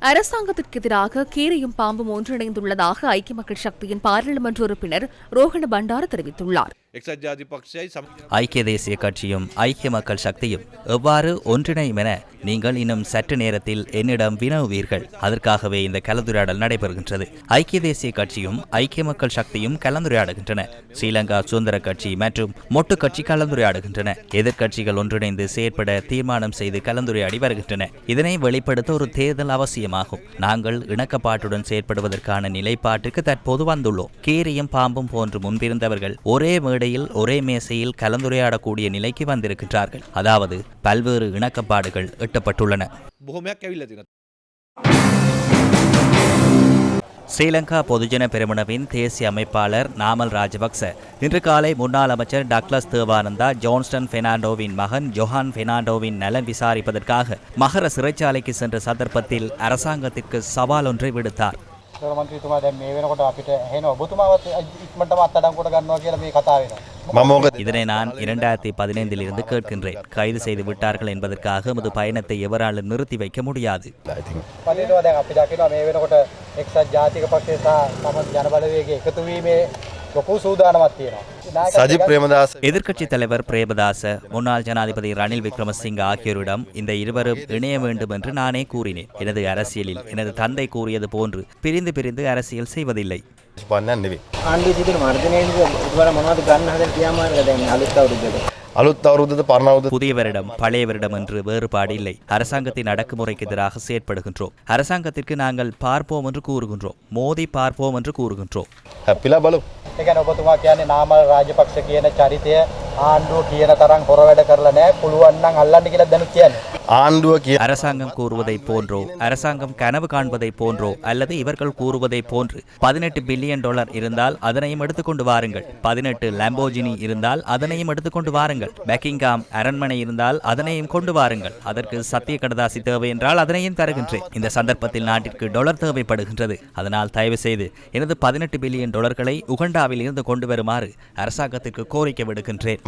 அரசாங்கத்திற்கு எதிராக கீரையும் பாம்பும் ஒன்றிணைந்துள்ளதாக ஐக்கிய மக்கள் சக்தியின் பாராளுமன்ற உறுப்பினர் ரோஹண பண்டார தெரிவித்துள்ளார். ஐக்கிய தேசிய கட்சியும் ஐக்கிய மக்கள் சக்தியும் எவ்வாறு ஒன்றிணையும் என நீங்கள் இன்னும் சற்று நேரத்தில் என்னிடம் வினவுவீர்கள். அதற்காகவே இந்த கலந்துரையாடல் நடைபெறுகின்றது. ஐக்கிய தேசிய கட்சியும் ஐக்கிய மக்கள் சக்தியும் கலந்துரையாடுகின்றன. ஸ்ரீலங்கா சுதந்திர கட்சி மற்றும் மொட்டு கட்சி கலந்துரையாடுகின்றன. எதிர்க்கட்சிகள் ஒன்றிணைந்து செயற்பட தீர்மானம் செய்து கலந்துரையாடி வருகின்றன. இதனை வெளிப்படுத்த ஒரு தேர்தல் அவசியமாகும். நாங்கள் இணக்கப்பாட்டுடன் செயற்படுவதற்கான நிலைப்பாட்டுக்கு தற்போது வந்துள்ளோம். கீரியும் பாம்பும் போன்று முன்பிருந்தவர்கள் ஒரே ஒரே மேசையில் கலந்துரையாடக்கூடிய நிலைக்கு வந்திருக்கின்றார்கள். அதாவது பல்வேறு இணக்கப்பாடுகள் எட்டப்பட்டுள்ளன. ஸ்ரீலங்கா பொதுஜன பெரமுனவின் தேசிய அமைப்பாளர் நாமல் ராஜபக்ச இன்று காலை முன்னாள் அமைச்சர் டக்ளஸ் தேவானந்தா ஜோன்ஸ்டன் பெர்னாண்டோவின் மகன் ஜொஹான் பெர்னாண்டோவின் நலன் விசாரிப்பதற்காக மகர சிறைச்சாலைக்கு சென்ற சந்தர்ப்பத்தில் அரசாங்கத்திற்கு சவால் ஒன்றை விடுத்தார். இதனை நான் 2015 இருந்து கேட்கின்றேன். கைது செய்து விட்டார்கள் என்பதற்காக எமது பயணத்தை எவராலும் நிறுத்தி வைக்க முடியாது. எதிர்க்கட்சித் தலைவர் பிரேமதாச, முன்னாள் ஜனாதிபதி ரணில் விக்ரமசிங்க ஆகியோரிடம் இந்த இருவரும் இணைய வேண்டும் என்று நானே கூறினேன். எனது அரசியலில் எனது தந்தை கூறியது போன்று பிரிந்து அரசியல் செய்வதில்லை. புதியவரிடம் பழையவரிடம் என்று வேறுபாடு இல்லை. அரசாங்கத்தின் அடக்குமுறைக்கு எதிராக செயற்படுகின்றோம். அரசாங்கத்திற்கு நாங்கள் பார்ப்போம் என்று கூறுகின்றோம். மோதி பார்ப்போம் என்று கூறுகின்றோம். நாமல் ராஜபக்ச කියන චරිතය ආණ්ඩුව කියන තරම් හොර වැඩ කරලා නැහැ. පුළුවන් නම් අල්ලන්න කියලා දැනුත් කියන්නේ. அரசாங்கம் கூறுவதை போன்றோ, அரசாங்கம் கனவு காண்பதை போன்றோ, அல்லது இவர்கள் கூறுவதை போன்று $18 பில்லியன் இருந்தால் அதனையும் எடுத்துக்கொண்டு வாருங்கள். 18 லாம்போர்ஜினி இருந்தால் அதனையும் எடுத்துக்கொண்டு வாருங்கள். பக்கிங்காம் அரண்மனை இருந்தால் அதனையும் கொண்டு வாருங்கள். அதற்கு சத்திய கடதாசி தேவை என்றால் அதனையும் தருகின்றேன். இந்த சந்தர்ப்பத்தில் நாட்டிற்கு டாலர் தேவைப்படுகின்றது. அதனால் தயவு செய்து எனது $18 பில்லியன் உகண்டாவில் இருந்து கொண்டு வருமாறு அரசாங்கத்திற்கு கோரிக்கை விடுக்கின்றேன்.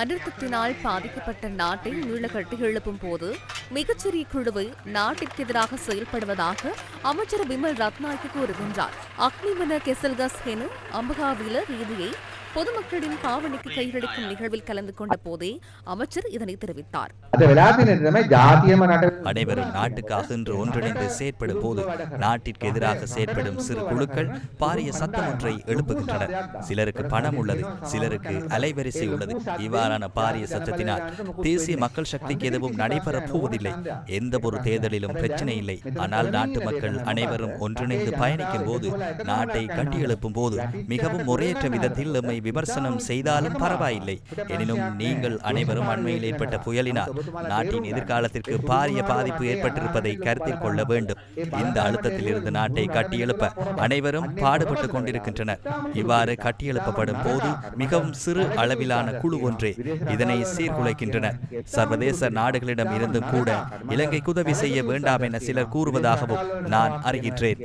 அனர்த்தத்தினால் பாதிக்கப்பட்ட நாட்டை மீள கட்டி எழுப்பும் போது மிகச்சிறிய குழுவை நாட்டிற்கு எதிராக செயல்படுவதாக அமைச்சர் பிமல் ரத்நாயக்க கூறுகின்றார். அக்னிமன கெசல்கஸ் என அம்பகாவில வீதியை பொதுமக்களின் பாவனைக்கு கையளிக்கும் நிகழ்வில் கலந்து கொண்ட போதே அமைச்சர் இதனை தெரிவித்தார். அனைவரும் நாட்டுக்காக இன்று ஒன்றிணைந்து செயற்படும் போது நாட்டிற்கு எதிராக செயற்படும் சிறு குழுக்கள் பாரிய சத்தம் ஒன்றை எழுப்புகின்றனர். சிலருக்கு பணம் உள்ளது, சிலருக்கு அலைவரிசை உள்ளது. இவ்வாறான பாரிய சத்தத்தினால் தேசிய மக்கள் சக்திக்கு எதுவும் நடைபெறப் போவதில்லை. எந்த ஒரு தேர்தலிலும் பிரச்சனை இல்லை. ஆனால் நாட்டு மக்கள் அனைவரும் ஒன்றிணைந்து பயணிக்கும் போது, நாட்டை கட்டியெழுப்பும் போது மிகவும் முறையற்ற விதத்தில் நம்மை விமர்சனம் செய்தாலும் பரவாயில்லை. எனினும் நீங்கள் அனைவரும் அண்மையில் ஏற்பட்ட புயலினால் நாட்டின் எதிர்காலத்திற்கு பாரிய பாதிப்பு ஏற்பட்டிருப்பதை கருத்தில் கொள்ள வேண்டும். இந்த அழுத்தத்தில் இருந்து நாட்டை கட்டியெழுப்ப அனைவரும் பாடுபட்டுக் கொண்டிருக்கின்றனர். இவ்வாறு கட்டியெழுப்பப்படும் போது மிகவும் சிறு அளவிலான குழு ஒன்றே இதனை சீர்குலைக்கின்றனர். சர்வதேச நாடுகளிடம் இருந்தும் கூட இலங்கைக்கு உதவி செய்ய வேண்டாம் என சிலர் கூறுவதாகவும் நான் அறிகின்றேன்.